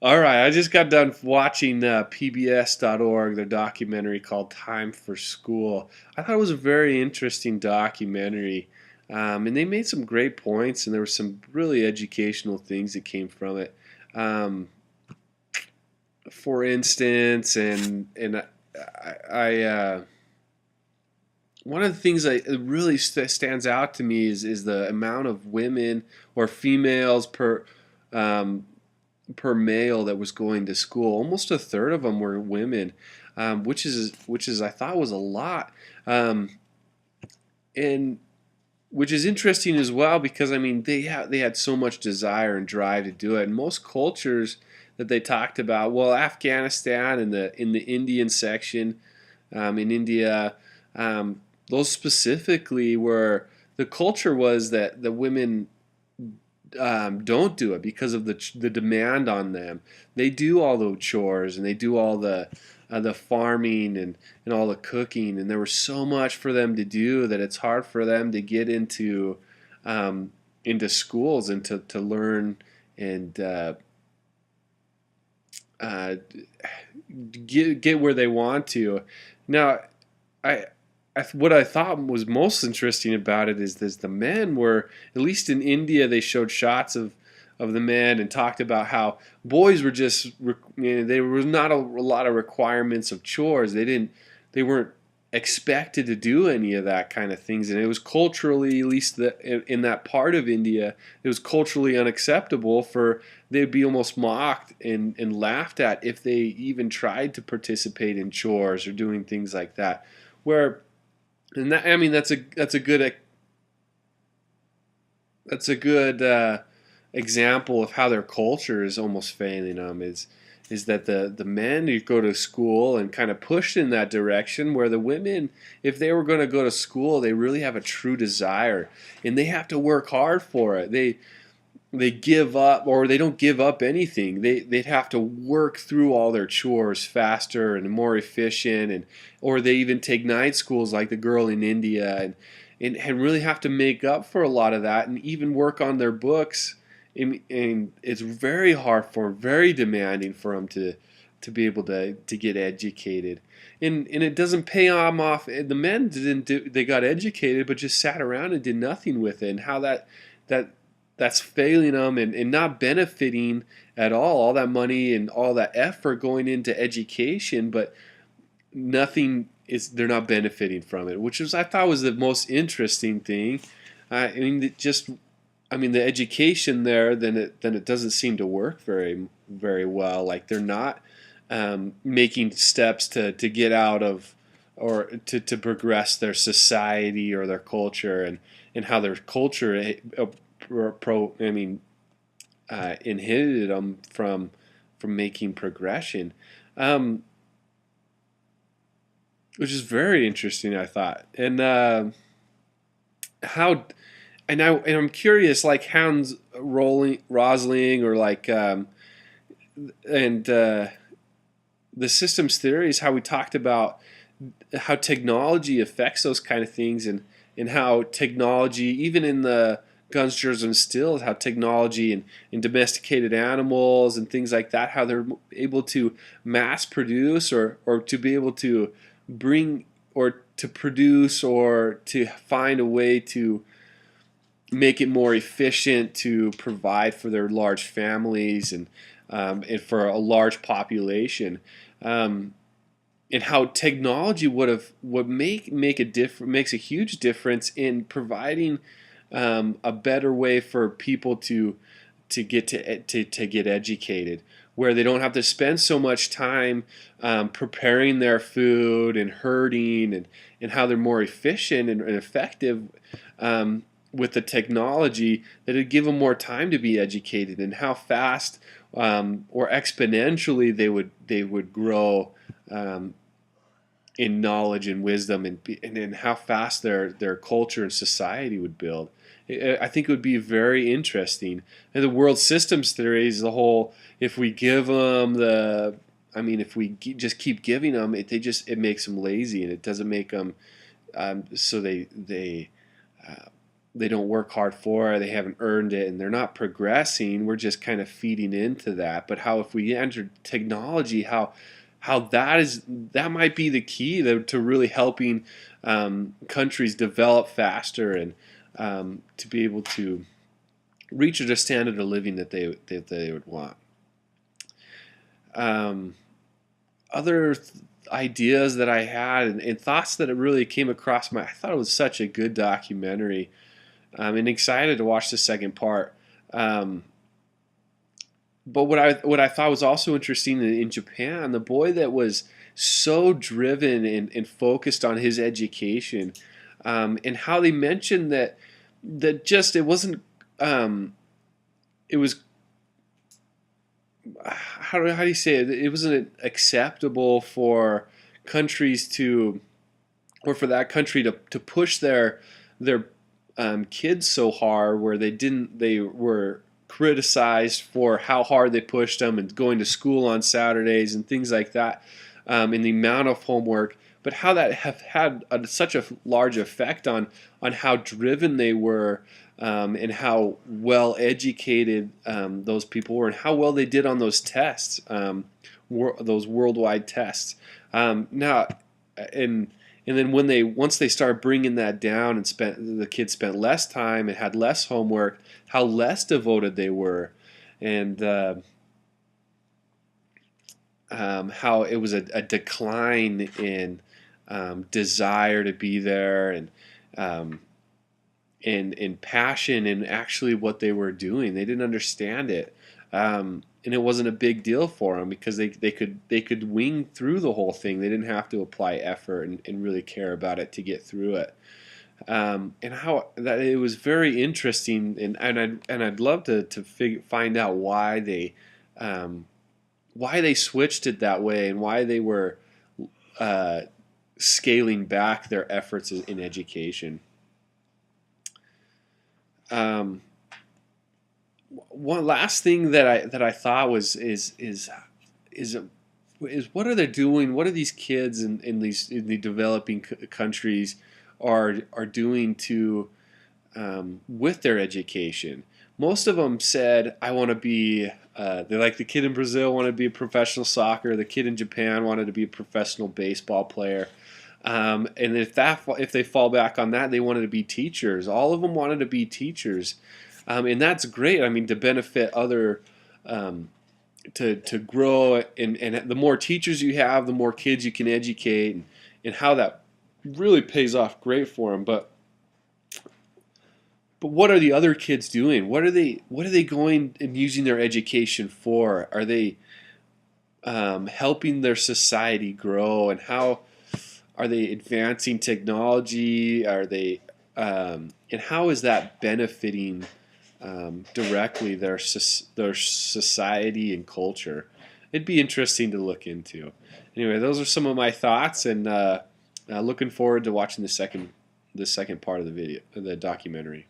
All right, I just got done watching PBS.org, their documentary called Time for School. I thought it was a very interesting documentary, and they made some great points, and there were some really educational things that came from it. Um, for instance, I one of the things that really stands out to me is the amount of women or females um, per male that was going to school. Almost a third of them were women, which is I thought was a lot, and which is interesting as well because I mean they had so much desire and drive to do it. And most cultures that they talked about, well, Afghanistan and the Indian section in India, um, those specifically were the culture was that the women don't do it because of the demand on them. They do all the chores and they do all the farming and all the cooking, and there was so much for them to do that it's hard for them to get into schools and to learn and uh, get where they want to. Now, I what I thought was most interesting about it is the men were, at least in India, they showed shots of the men and talked about how boys were just there was not a lot of requirements of chores. They weren't expected to do any of that kind of things, and it was culturally, at least in that part of India, it was culturally unacceptable for they'd be almost mocked and laughed at if they even tried to participate in chores or doing things like that. Where and that, I mean, that's a good example of how their culture is almost failing them. Is that the men who go to school and kind of pushed in that direction, where the women, if they were going to go to school, they really have a true desire and they have to work hard for it. They give up, or they don't give up anything. They'd have to work through all their chores faster and more efficient, and or they even take night schools like the girl in India, and really have to make up for a lot of that and even work on their books. And it's very hard for them, very demanding for them to be able to get educated. And it doesn't pay them off. The men didn't do, they got educated but just sat around and did nothing with it, and how that that's failing them and not benefiting at all that money and all that effort going into education, but nothing is, they're not benefiting from it, which was I thought was the most interesting thing. I mean, I mean the education there, then it doesn't seem to work very well. Like they're not making steps to get out of, or to progress their society or their culture, and how their culture I mean inhibited them from making progression, um, which is very interesting, I thought. And how and I'm curious, like Hans Rosling, or like and the systems theories, how we talked about how technology affects those kind of things, and how technology, even in the Guns, Germs, and Stills, how technology and domesticated animals and things like that, how they're able to mass produce, or to be able to bring, or to produce, or to find a way to make it more efficient to provide for their large families, and for a large population. Um, and how technology would make a makes a huge difference in providing a better way for people to get to get educated, where they don't have to spend so much time preparing their food and herding, and how they're more efficient and effective with the technology, that it'd give them more time to be educated, and how fast or exponentially they would grow in knowledge and wisdom, and how fast their culture and society would build. I think it would be very interesting. And the world systems theory is the whole. If we give them the, I mean, if we just keep giving them, it makes them lazy, and it doesn't make them so they they don't work hard for it, they haven't earned it, and they're not progressing. We're just kind of feeding into that. But how if we enter technology, how that might be the key to really helping countries develop faster and to be able to reach a standard of living that they would want. Other ideas that I had and thoughts that it really came across I thought it was such a good documentary. And excited to watch the second part. But what I thought was also interesting in Japan, the boy that was so driven and focused on his education, and how they mentioned that just it wasn't it was how do you say it? It wasn't acceptable for countries to or for that country to push their kids so hard where they were criticized for how hard they pushed them and going to school on Saturdays and things like that, and the amount of homework, but how that have had such a large effect on how driven they were, and how well educated those people were and how well they did on those tests, those worldwide tests. Now, and then once they start bringing that down and the kids spent less time and had less homework, how less devoted they were, and how it was a decline in desire to be there and in passion and actually what they were doing. They didn't understand it. And it wasn't a big deal for them because they could wing through the whole thing. They didn't have to apply effort and really care about it to get through it. And how that it was very interesting, and I'd love to find out why they switched it that way and why they were scaling back their efforts in education. One last thing that I thought was is what are they doing? What are these kids in the developing countries are doing to with their education? Most of them said, "I want to be." They're like the kid in Brazil wanted to be a professional soccer. The kid in Japan wanted to be a professional baseball player. And if they fall back on that, they wanted to be teachers. All of them wanted to be teachers. And that's great. I mean, to benefit other, to grow, and the more teachers you have, the more kids you can educate, and how that really pays off great for them. But what are the other kids doing? What are they going and using their education for? Are they helping their society grow? And how are they advancing technology? Are they and how is that benefiting directly their society and culture? It'd be interesting to look into. Anyway, those are some of my thoughts, and looking forward to watching the second part of the documentary.